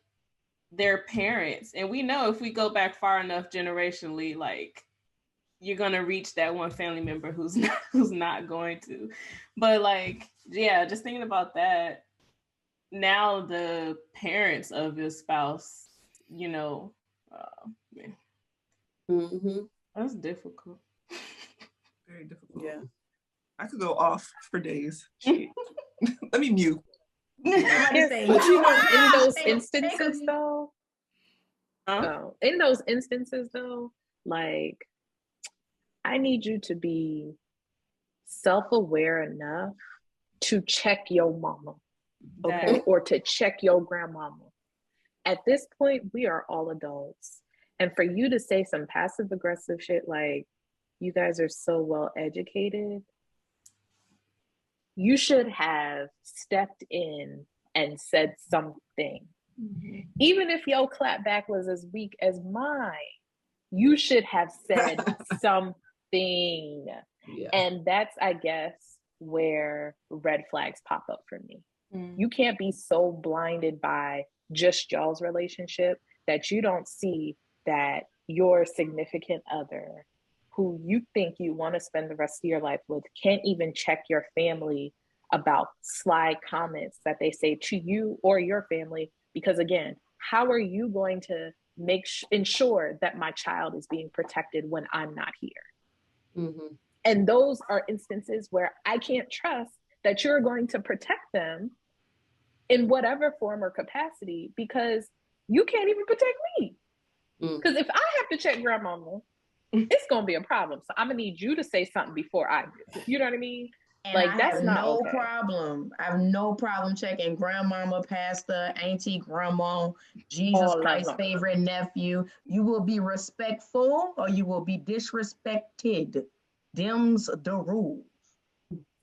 their parents. And we know if we go back far enough generationally, like you're going to reach that one family member who's not going to. But like, yeah, just thinking about that, now the parents of your spouse, you know, that's difficult. Very difficult. Yeah. I could go off for days. Let me mute. But you know, in those instances though, like, I need you to be self-aware enough to check your mama, okay? Or to check your grandmama. At this point, we are all adults. And for you to say some passive aggressive shit like, you guys are so well educated, you should have stepped in and said something. Mm-hmm. Even if your clapback was as weak as mine, you should have said something. Yeah. And that's, I guess, where red flags pop up for me. You can't be so blinded by just y'all's relationship that you don't see that your significant other, who you think you want to spend the rest of your life with, can't even check your family about sly comments that they say to you or your family. Because again, how are you going to ensure that my child is being protected when I'm not here? Mm-hmm. And those are instances where I can't trust that you're going to protect them in whatever form or capacity, because you can't even protect me. Because if I have to check grandmama, it's going to be a problem. So I'm going to need you to say something before I do. You know what I mean? And like, that's not okay. Problem. I have no problem checking grandmama, pastor, auntie, grandma, Jesus Christ's favorite nephew. You will be respectful or you will be disrespected. Them's the rules.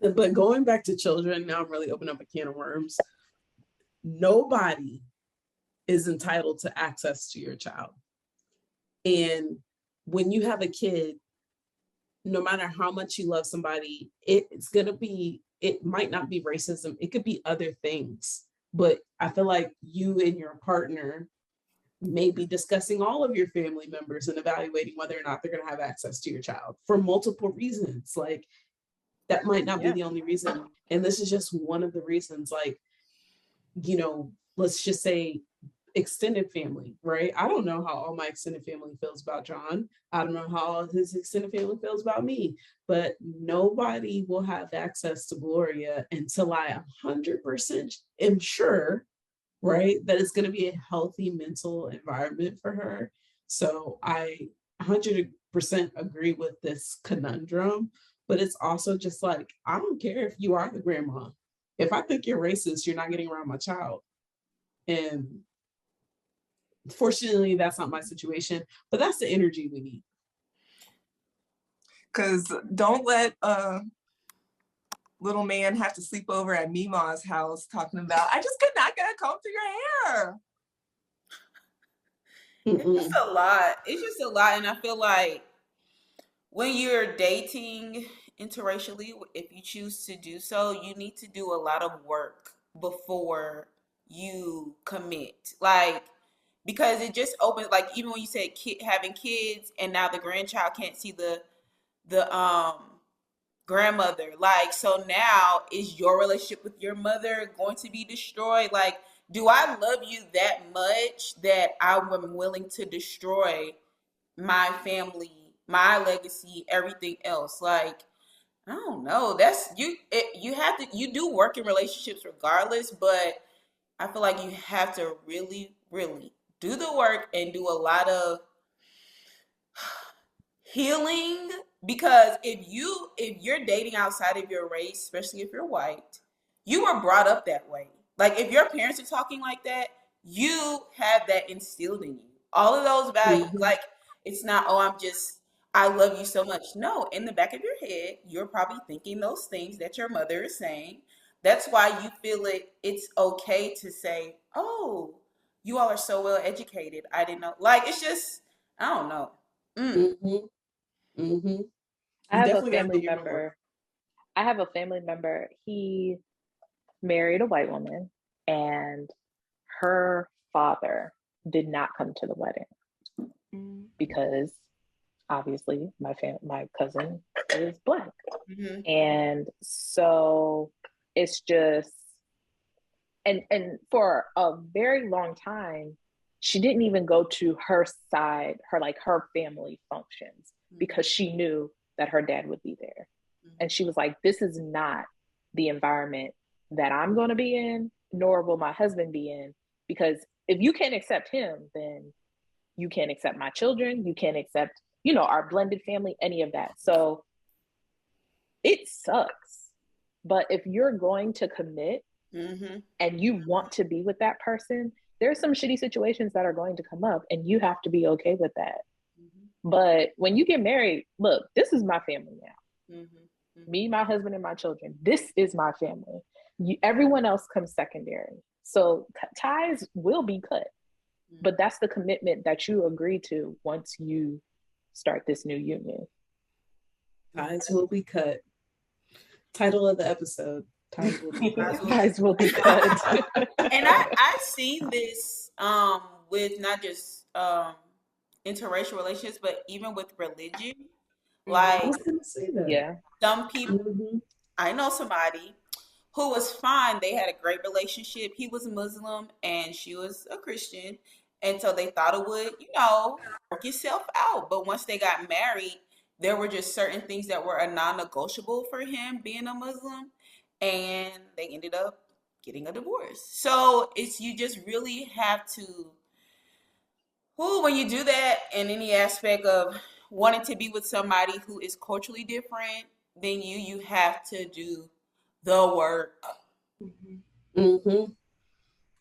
But going back to children, now I'm really opening up a can of worms. Nobody is entitled to access to your child. And when you have a kid, no matter how much you love somebody, it might not be racism. It could be other things. But I feel like you and your partner may be discussing all of your family members and evaluating whether or not they're going to have access to your child for multiple reasons. Like, that might not be the only reason. And this is just one of the reasons. Like, you know, let's just say extended family, right? I don't know how all my extended family feels about John. I don't know how all his extended family feels about me, but nobody will have access to Gloria until I 100% am sure, right, that it's going to be a healthy mental environment for her. So I 100% agree with this conundrum, but it's also just like, I don't care if you are the grandma. If I think you're racist, you're not getting around my child. And fortunately, that's not my situation, but that's the energy we need. Because don't let little man have to sleep over at Mima's house talking about, I just could not get a comb through your hair. It's just a lot. It's just a lot. And I feel like when you're dating interracially, if you choose to do so, you need to do a lot of work before you commit. Like, because it just opens, like, even when you said having kids and now the grandchild can't see the grandmother, like, so now is your relationship with your mother going to be destroyed? Like, do I love you that much that I'm willing to destroy my family, my legacy, everything else? Like, I don't know. That's you have to, you do work in relationships regardless, but I feel like you have to really, really do the work and do a lot of healing, because if you're dating outside of your race, especially if you're white, you were brought up that way. Like, if your parents are talking like that, you have that instilled in you. All of those values, like, it's not, oh, I love you so much. No, in the back of your head, you're probably thinking those things that your mother is saying. That's why you feel it's okay to say, oh, you all are so well educated. I didn't know. Like, it's just, I don't know. I have a family member. He married a white woman, and her father did not come to the wedding because obviously my cousin is Black. And so it's just, and for a very long time, she didn't even go to her side, her family functions, because she knew that her dad would be there. And she was like, this is not the environment that I'm going to be in, nor will my husband be in, because if you can't accept him, then you can't accept my children, you can't accept, our blended family, any of that. So it sucks. But if you're going to commit and you want to be with that person, there's some shitty situations that are going to come up, and you have to be okay with that. But when you get married, look, this is my family now. Me, my husband, and my children. This is my family. Everyone else comes secondary. So ties will be cut. But that's the commitment that you agree to once you start this new union. Ties will be cut. Title of the episode. Ties will be cut. And I've seen this with not just interracial relationships, but even with religion. Like, some people, I know somebody who was fine. They had a great relationship. He was a Muslim and she was a Christian. And so they thought it would, work itself out. But once they got married, there were just certain things that were a non-negotiable for him being a Muslim. And they ended up getting a divorce. So you just really have to, when you do that in any aspect of wanting to be with somebody who is culturally different than you have to do the work.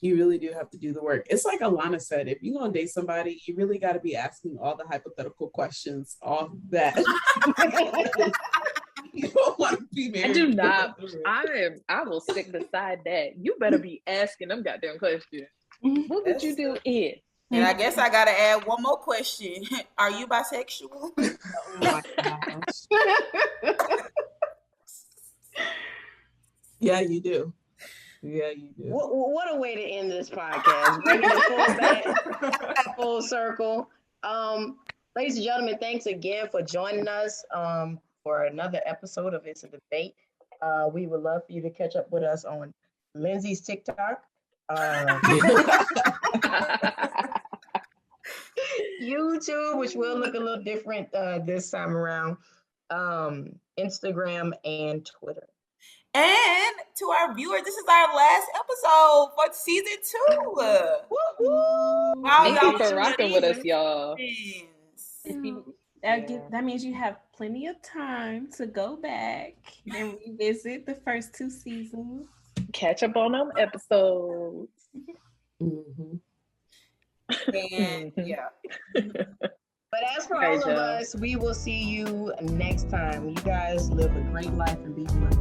You really do have to do the work. It's like Alanna said, if you're going to date somebody, you really got to be asking all the hypothetical questions off that. You don't want to be married. I do not. I will stick beside that. You better be asking them goddamn questions. What would you do if? And I guess I got to add one more question. Are you bisexual? Oh my gosh. Yeah, you do. Yeah, you do. What a way to end this podcast. Bringing it back full circle. Ladies and gentlemen, thanks again for joining us for another episode of It's a Debate. We would love for you to catch up with us on Lindsey's TikTok. YouTube, which will look a little different this time around. Instagram and Twitter. And to our viewers, this is our last episode for season 2. Wow, thank you for rocking with us, y'all. That means you have plenty of time to go back and revisit the first 2 seasons. Catch up on them episodes. And yeah. But as for all of us, we will see you next time. You guys live a great life and be blessed.